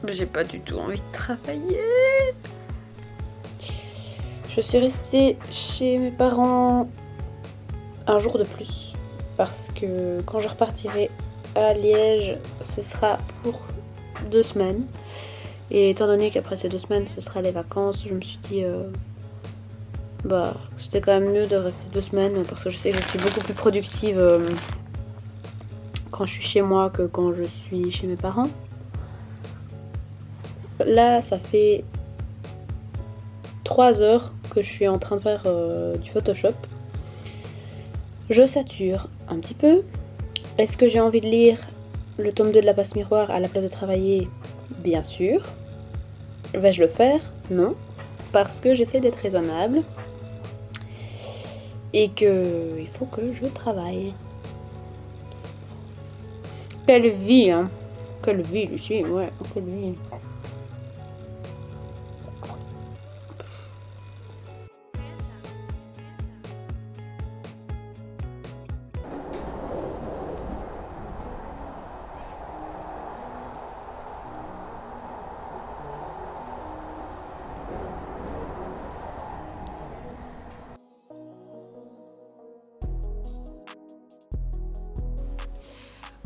J'ai pas du tout envie de travailler. Je suis restée chez mes parents un jour de plus. Parce que quand je repartirai à Liège, ce sera pour 2 semaines. Et étant donné qu'après ces 2 semaines, ce sera les vacances, je me suis dit... bah, c'était quand même mieux de rester 2 semaines. Parce que je sais que je suis beaucoup plus productive quand je suis chez moi que quand je suis chez mes parents. Là, ça fait 3 heures que je suis en train de faire du Photoshop. Je sature un petit peu. Est-ce que j'ai envie de lire le tome 2 de la passe miroir à la place de travailler? Bien sûr. Vais-je le faire? Non. Parce que j'essaie d'être raisonnable. Et que il faut que je travaille. Quelle vie, hein. Quelle vie, Lucie, ouais, quelle vie.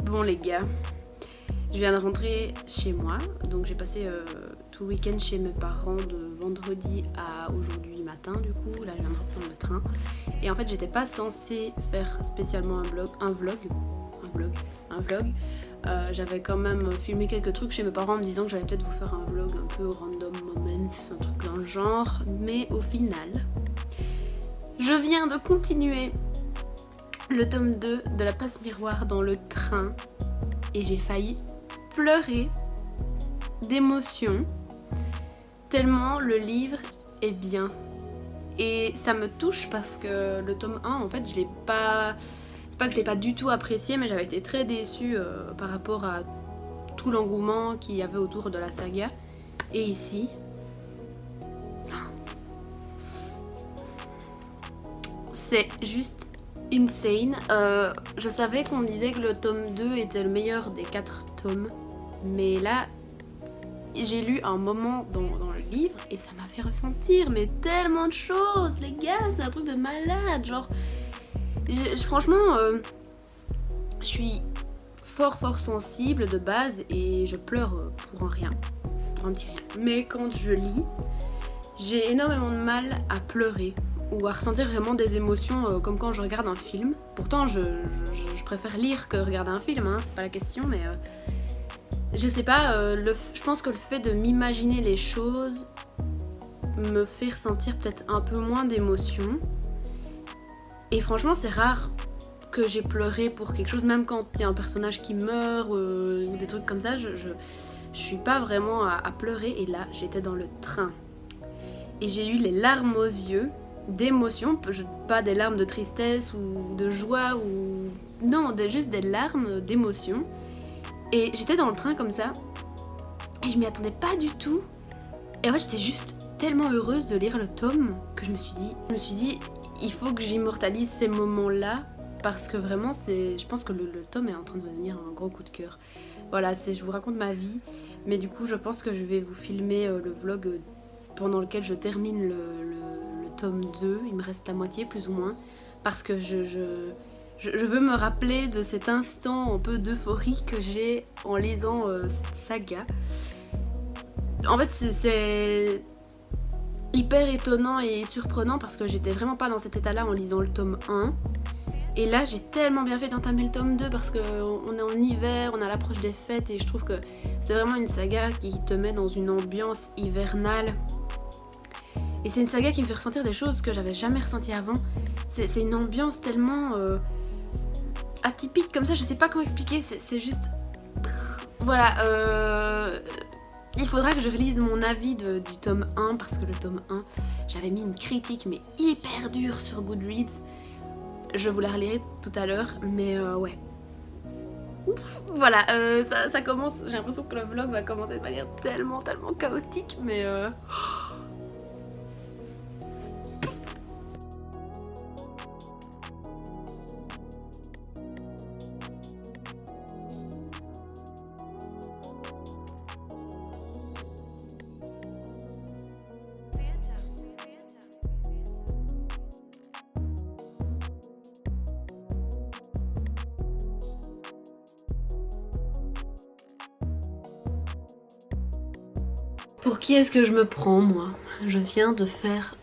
Bon les gars, je viens de rentrer chez moi, donc j'ai passé tout le week-end chez mes parents de vendredi à aujourd'hui matin du coup, là je viens de reprendre le train. Et en fait j'étais pas censée faire spécialement un vlog. J'avais quand même filmé quelques trucs chez mes parents en me disant que j'allais peut-être vous faire un vlog un peu random moments, un truc dans le genre. Mais au final, je viens de continuer le tome 2 de la passe miroir dans le train et j'ai failli pleurer d'émotion tellement le livre est bien. Et ça me touche parce que le tome 1 en fait je l'ai pas... C'est pas que je l'ai pas du tout apprécié, mais j'avais été très déçue par rapport à tout l'engouement qu'il y avait autour de la saga. Et ici... c'est juste insane. Je savais qu'on disait que le tome 2 était le meilleur des 4 tomes, mais là j'ai lu un moment dans le livre et ça m'a fait ressentir mais tellement de choses les gars, c'est un truc de malade. Genre franchement je suis fort sensible de base et je pleure pour un rien, pour un petit rien. Mais quand je lis, j'ai énormément de mal à pleurer ou à ressentir vraiment des émotions comme quand je regarde un film. Pourtant je préfère lire que regarder un film, hein, c'est pas la question, mais je sais pas, je pense que le fait de m'imaginer les choses me fait ressentir peut-être un peu moins d'émotions. Et franchement c'est rare que j'ai pleuré pour quelque chose, même quand il y a un personnage qui meurt ou des trucs comme ça, je suis pas vraiment à pleurer. Et là j'étais dans le train et j'ai eu les larmes aux yeux d'émotion, pas des larmes de tristesse ou de joie ou... non, juste des larmes d'émotion. Et j'étais dans le train comme ça et je m'y attendais pas du tout. Et en fait j'étais juste tellement heureuse de lire le tome que je me suis dit il faut que j'immortalise ces moments là, parce que vraiment je pense que le tome est en train de devenir un gros coup de cœur. Voilà, je vous raconte ma vie, mais du coup je pense que je vais vous filmer le vlog pendant lequel je termine le tome 2, il me reste la moitié plus ou moins, parce que je veux me rappeler de cet instant un peu d'euphorie que j'ai en lisant cette saga. En fait c'est hyper étonnant et surprenant parce que j'étais vraiment pas dans cet état là en lisant le tome 1. Et là j'ai tellement bien fait d'entamer le tome 2 parce qu'on est en hiver, on a l'approche des fêtes et je trouve que c'est vraiment une saga qui te met dans une ambiance hivernale. Et c'est une saga qui me fait ressentir des choses que j'avais jamais ressenties avant. C'est une ambiance tellement atypique comme ça, je sais pas comment expliquer, c'est juste... Voilà, il faudra que je relise mon avis du tome 1 parce que le tome 1, j'avais mis une critique mais hyper dure sur Goodreads. Je vous la relirai tout à l'heure, mais ouais. Ouf, voilà, ça commence, j'ai l'impression que le vlog va commencer de manière tellement chaotique, mais... Pour qui est-ce que je me prends moi? Je viens de faire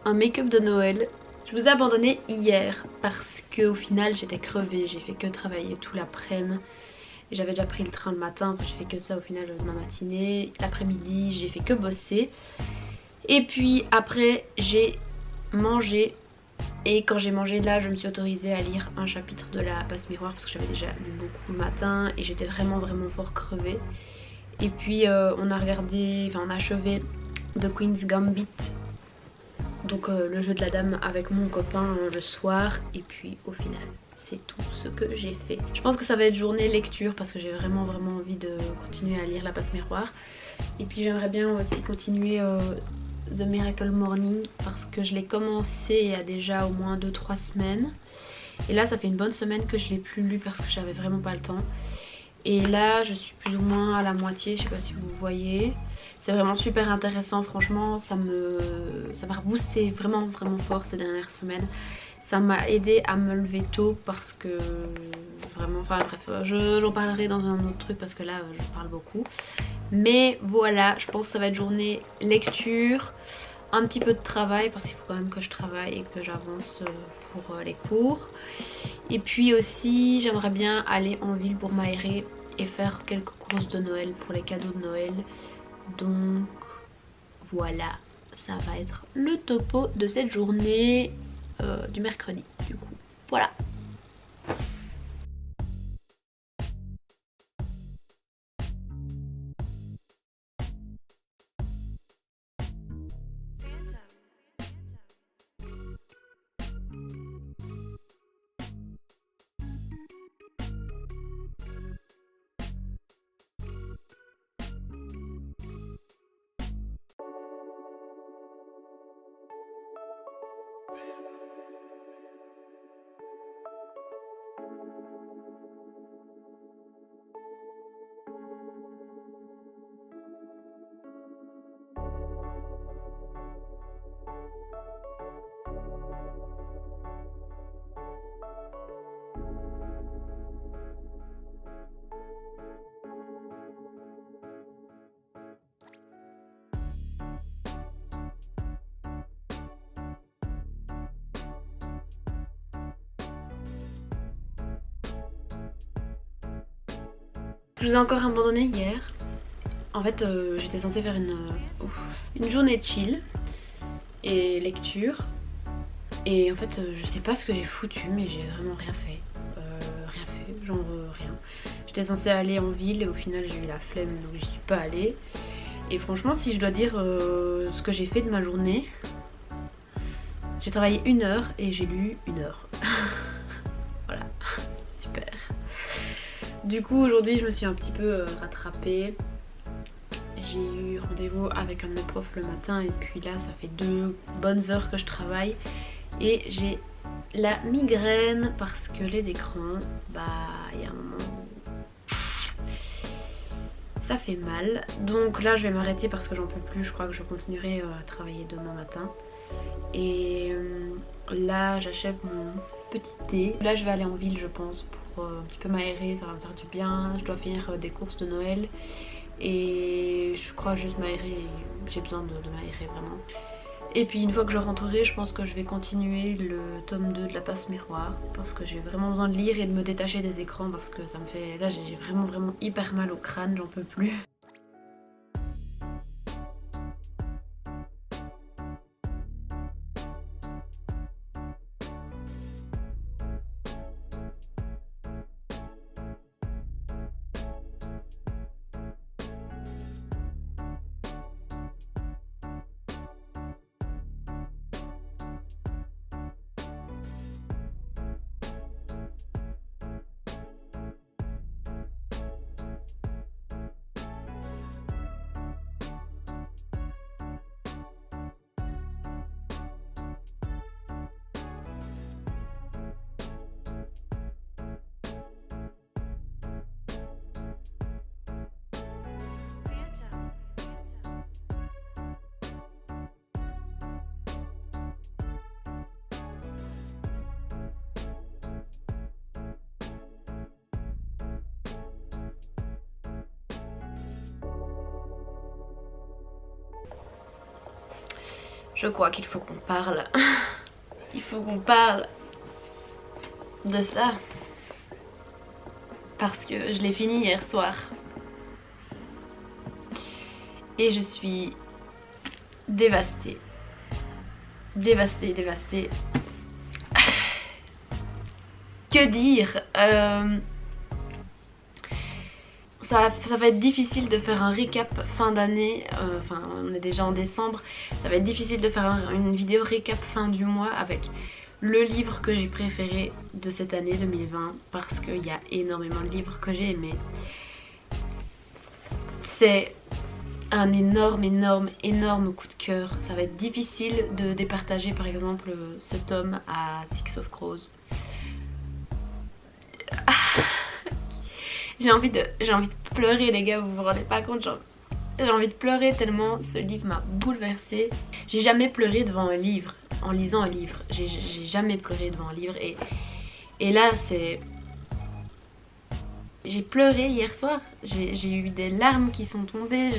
un make-up de Noël. Je vous ai abandonné hier parce que au final j'étais crevée, j'ai fait que travailler tout l'après-midi. J'avais déjà pris le train le matin, j'ai fait que ça au final de ma matinée. L'après-midi j'ai fait que bosser. Et puis après j'ai mangé. Et quand j'ai mangé là je me suis autorisée à lire un chapitre de la passe miroir parce que j'avais déjà lu beaucoup le matin et j'étais vraiment fort crevée. Et puis on a regardé, enfin on a achevé The Queen's Gambit, donc le jeu de la dame avec mon copain le soir. Et puis au final c'est tout ce que j'ai fait. Je pense que ça va être journée lecture parce que j'ai vraiment envie de continuer à lire la passe miroir. Et puis j'aimerais bien aussi continuer The Miracle Morning parce que je l'ai commencé il y a déjà au moins 2-3 semaines. Et là ça fait une bonne semaine que je l'ai plus lu parce que j'avais vraiment pas le temps. Et là je suis plus ou moins à la moitié, je sais pas si vous voyez. C'est vraiment super intéressant, franchement ça m'a reboosté vraiment fort ces dernières semaines. Ça m'a aidé à me lever tôt parce que vraiment, enfin bref, j'en parlerai dans un autre truc parce que là je parle beaucoup. Mais voilà, je pense que ça va être journée lecture, un petit peu de travail parce qu'il faut quand même que je travaille et que j'avance pour les cours. Et puis aussi j'aimerais bien aller en ville pour m'aérer et faire quelques courses de Noël pour les cadeaux de Noël. Donc voilà, ça va être le topo de cette journée du mercredi du coup. Voilà. Je vous ai encore abandonné hier. En fait j'étais censée faire une journée de chill et lecture. Et en fait je sais pas ce que j'ai foutu mais j'ai vraiment rien fait. Genre rien. J'étais censée aller en ville et au final j'ai eu la flemme donc j'y suis pas allée. Et franchement si je dois dire ce que j'ai fait de ma journée, j'ai travaillé 1 heure et j'ai lu 1 heure. Voilà, super. Du coup aujourd'hui je me suis un petit peu rattrapée. J'ai eu rendez-vous avec un de mes profs le matin et puis là ça fait 2 bonnes heures que je travaille. Et j'ai la migraine parce que les écrans, bah il y a un moment où ça fait mal. Donc là je vais m'arrêter parce que j'en peux plus, je crois que je continuerai à travailler demain matin. Et là j'achève mon petit thé. Là je vais aller en ville je pense pour un petit peu m'aérer, ça va me faire du bien. Je dois finir des courses de Noël et je crois juste m'aérer, j'ai besoin de m'aérer vraiment. Et puis une fois que je rentrerai je pense que je vais continuer le tome 2 de la passe miroir parce que j'ai vraiment besoin de lire et de me détacher des écrans parce que ça me fait... Là j'ai vraiment hyper mal au crâne, j'en peux plus. je crois qu'il faut qu'on parle. Il faut qu'on parle de ça. Parce que je l'ai fini hier soir. Et je suis dévastée. Dévastée, dévastée. Que dire, ça va être difficile de faire un récap fin d'année, enfin on est déjà en décembre, ça va être difficile de faire une vidéo récap fin du mois avec le livre que j'ai préféré de cette année 2020 parce qu'il y a énormément de livres que j'ai aimés. C'est un énorme coup de cœur. Ça va être difficile de départager par exemple ce tome à Six of Crows. J'ai envie de pleurer les gars, vous vous rendez pas compte, j'ai envie de pleurer tellement ce livre m'a bouleversée. J'ai jamais pleuré devant un livre, en lisant un livre, j'ai jamais pleuré devant un livre et là c'est... J'ai pleuré hier soir, j'ai eu des larmes qui sont tombées,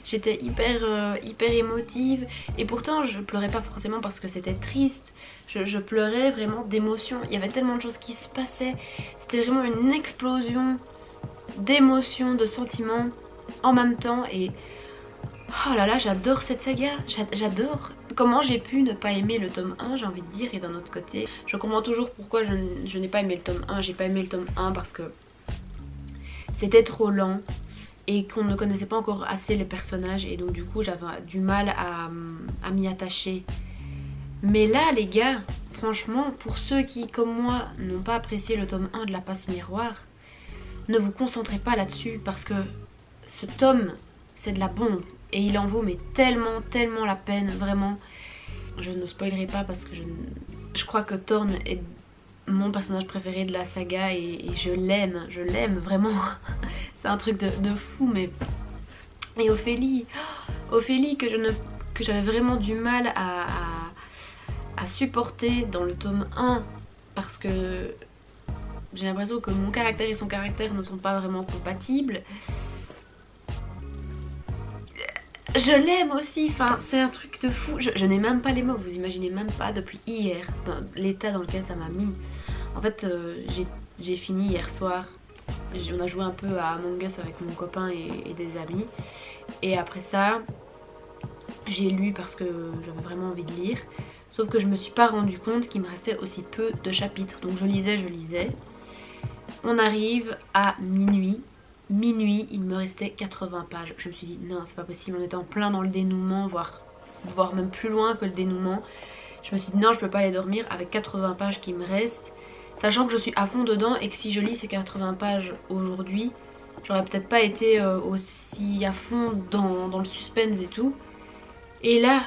j'étais hyper émotive et pourtant je pleurais pas forcément parce que c'était triste, je pleurais vraiment d'émotion, il y avait tellement de choses qui se passaient, c'était vraiment une explosion d'émotions, de sentiments en même temps et oh là là j'adore cette saga, j'adore. Comment j'ai pu ne pas aimer le tome 1 j'ai envie de dire et d'un autre côté je comprends toujours pourquoi je n'ai pas aimé le tome 1, j'ai pas aimé le tome 1 parce que c'était trop lent et qu'on ne connaissait pas encore assez les personnages et donc du coup j'avais du mal à m'y attacher. Mais là les gars, franchement pour ceux qui comme moi n'ont pas apprécié le tome 1 de la passe miroir, ne vous concentrez pas là-dessus parce que ce tome c'est de la bombe et il en vaut mais tellement la peine, vraiment. Je ne spoilerai pas parce que je crois que Thorn est mon personnage préféré de la saga et je l'aime vraiment. C'est un truc de fou. Mais et Ophélie que j'avais vraiment du mal à supporter dans le tome 1 parce que j'ai l'impression que mon caractère et son caractère ne sont pas vraiment compatibles. Je l'aime aussi, enfin c'est un truc de fou, je n'ai même pas les mots, vous imaginez même pas depuis hier dans l'état dans lequel ça m'a mis. En fait j'ai fini hier soir, on a joué un peu à Among Us avec mon copain et des amis et après ça j'ai lu parce que j'avais vraiment envie de lire, sauf que je me suis pas rendu compte qu'il me restait aussi peu de chapitres, donc je lisais. On arrive à minuit, il me restait 80 pages. Je me suis dit non c'est pas possible, on était en plein dans le dénouement, voire même plus loin que le dénouement. Je me suis dit non je peux pas aller dormir avec 80 pages qui me restent, sachant que je suis à fond dedans et que si je lis ces 80 pages aujourd'hui, j'aurais peut-être pas été aussi à fond dans le suspense et tout. Et là,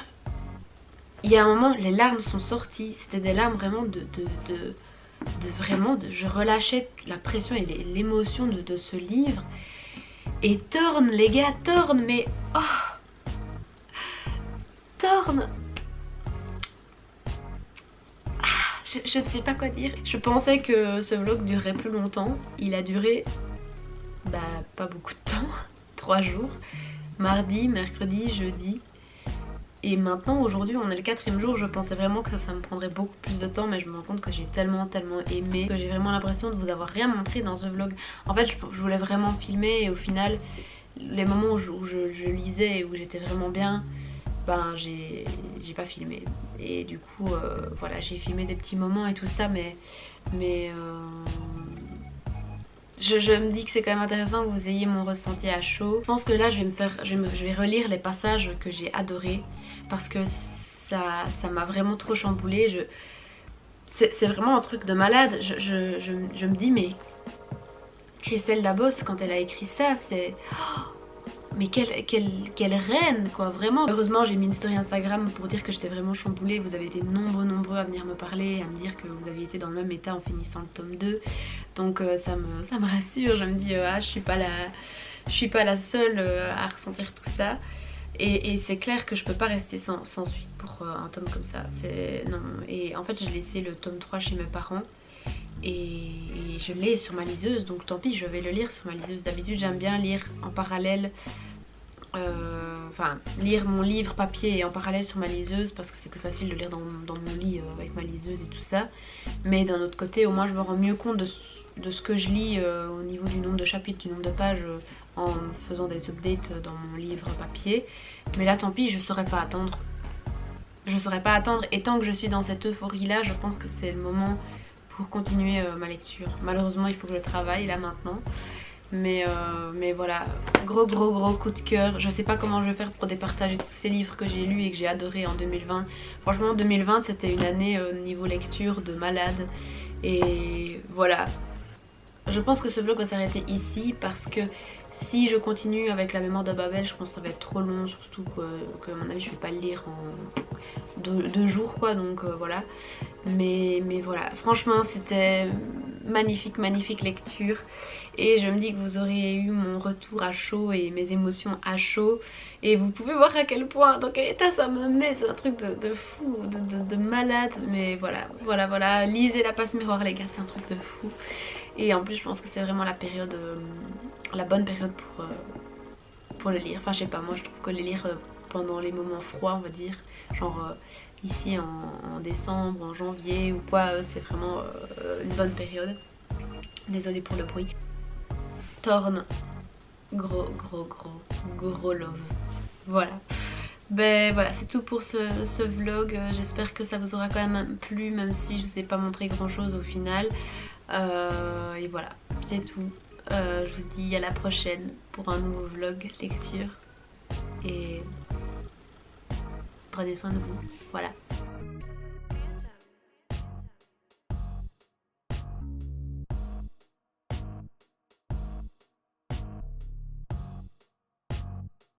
il y a un moment, les larmes sont sorties, c'était des larmes vraiment je relâchais la pression et l'émotion de ce livre. Et Thorn les gars, Thorn, mais oh Thorn, je ne sais pas quoi dire. Je pensais que ce vlog durerait plus longtemps, il a duré pas beaucoup de temps, 3 jours, mardi, mercredi, jeudi. Et maintenant aujourd'hui on est le 4e jour, je pensais vraiment que ça me prendrait beaucoup plus de temps mais je me rends compte que j'ai tellement aimé que j'ai vraiment l'impression de vous avoir rien montré dans ce vlog. En fait je voulais vraiment filmer et au final les moments où je lisais et où j'étais vraiment bien, j'ai pas filmé. Et du coup voilà, j'ai filmé des petits moments et tout ça mais je me dis que c'est quand même intéressant que vous ayez mon ressenti à chaud. Je pense que là je vais relire les passages que j'ai adorés parce que ça m'a vraiment trop chamboulée. C'est vraiment un truc de malade. Je me dis mais Christelle Dabos quand elle a écrit ça c'est... mais quelle reine quoi, vraiment. Heureusement j'ai mis une story Instagram pour dire que j'étais vraiment chamboulée. Vous avez été nombreux à venir me parler, à me dire que vous aviez été dans le même état en finissant le tome 2. Donc ça me rassure, je me dis je suis pas la seule à ressentir tout ça. Et c'est clair que je peux pas rester sans suite pour un tome comme ça. Non. Et en fait j'ai laissé le tome 3 chez mes parents. Et je l'ai sur ma liseuse, donc tant pis, je vais le lire sur ma liseuse. D'habitude j'aime bien lire en parallèle enfin lire mon livre papier et en parallèle sur ma liseuse parce que c'est plus facile de lire dans mon lit avec ma liseuse et tout ça. Mais d'un autre côté, au moins je me rends mieux compte de ce que je lis au niveau du nombre de chapitres, du nombre de pages en faisant des updates dans mon livre papier. Mais là tant pis, je saurais pas attendre. Je saurais pas attendre et tant que je suis dans cette euphorie là, je pense que c'est le moment pour continuer ma lecture. Malheureusement il faut que je travaille là maintenant. Mais voilà, gros coup de cœur. Je sais pas comment je vais faire pour départager tous ces livres que j'ai lus et que j'ai adoré en 2020. Franchement 2020 c'était une année niveau lecture de malade. Et voilà, je pense que ce vlog va s'arrêter ici parce que si je continue avec la mémoire de Babel, je pense que ça va être trop long, surtout que à mon avis je vais pas le lire en deux jours quoi, donc voilà. Mais voilà, franchement c'était magnifique lecture et je me dis que vous aurez eu mon retour à chaud et mes émotions à chaud et vous pouvez voir à quel point, dans quel état ça me met, c'est un truc de fou, de malade. Mais voilà, lisez La Passe Miroir les gars, c'est un truc de fou. Et en plus je pense que c'est vraiment la période, la bonne période pour le lire. Enfin je sais pas, moi je trouve que le lire pendant les moments froids on va dire, genre ici en décembre, en janvier ou quoi, c'est vraiment une bonne période. Désolée pour le bruit. Torn, gros love. Voilà. Ben voilà, c'est tout pour ce vlog. J'espère que ça vous aura quand même plu, même si je ne sais pas montrer grand chose au final. Et voilà, c'est tout. Je vous dis à la prochaine pour un nouveau vlog lecture. Et prenez soin de vous. Voilà.